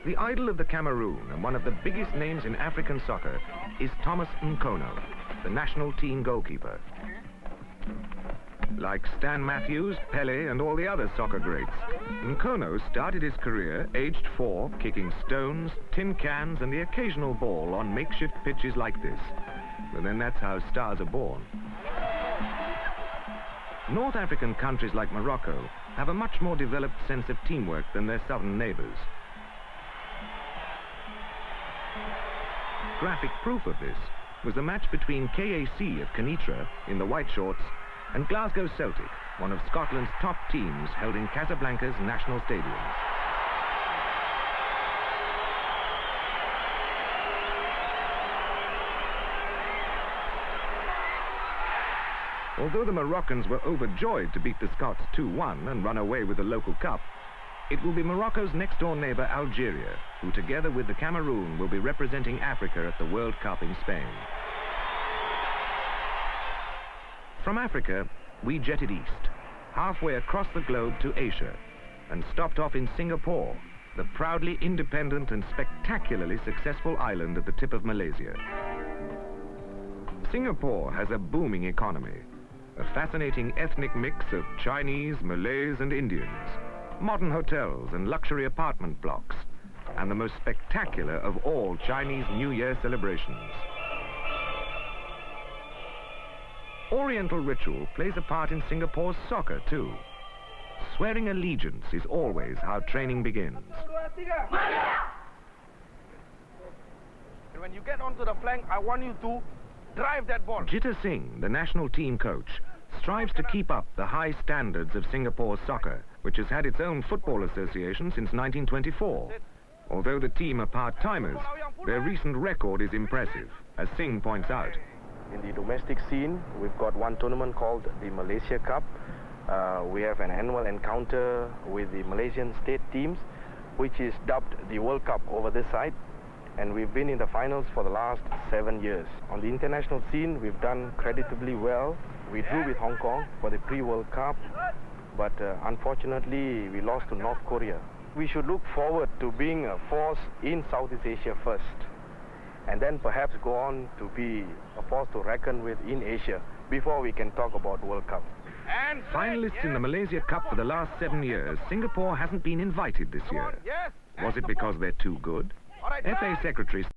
The idol of the Cameroon and one of the biggest names in African soccer is Thomas NKONO, the national team goalkeeper. Like Stan Matthews, Pele and all the other soccer greats, NKONO started his career aged 4, kicking stones, tin cans and the occasional ball on makeshift pitches like this. But then that's how stars are born. North African countries like Morocco have a much more developed sense of teamwork than their southern neighbors. Graphic proof of this was the match between KAC of Kenitra in the white shorts and Glasgow Celtic, one of Scotland's top teams, held in Casablanca's National Stadium. Although the Moroccans were overjoyed to beat the Scots 2-1 and run away with the local cup, it will be Morocco's next-door neighbor Algeria, who together with the Cameroon will be representing Africa at the World Cup in Spain. From Africa, we jetted east, halfway across the globe to Asia, and stopped off in Singapore, the proudly independent and spectacularly successful island at the tip of Malaysia. Singapore has a booming economy, a fascinating ethnic mix of Chinese, Malays and Indians, modern hotels and luxury apartment blocks, and the most spectacular of all Chinese New Year celebrations. Oriental ritual plays a part in Singapore's soccer too. Swearing allegiance is always how training begins. And when you get onto the flank, I want you to drive that ball. Jitta Singh, the national team coach, strives to keep up the high standards of Singapore's soccer, which has had its own football association since 1924. Although the team are part-timers, their recent record is impressive, as Singh points out. In the domestic scene, we've got one tournament called the Malaysia Cup. We have an annual encounter with the Malaysian state teams, which is dubbed the World Cup over this side. And we've been in the finals for the last 7 years. On the international scene, we've done creditably well. We drew with Hong Kong for the pre-World Cup, but unfortunately, we lost to North Korea. We should look forward to being a force in Southeast Asia first, and then perhaps go on to be a force to reckon with in Asia before we can talk about World Cup. And finalists in the Malaysia Cup for the last 7 years, Singapore hasn't been invited this year. Was it because they're too good? FA Secretary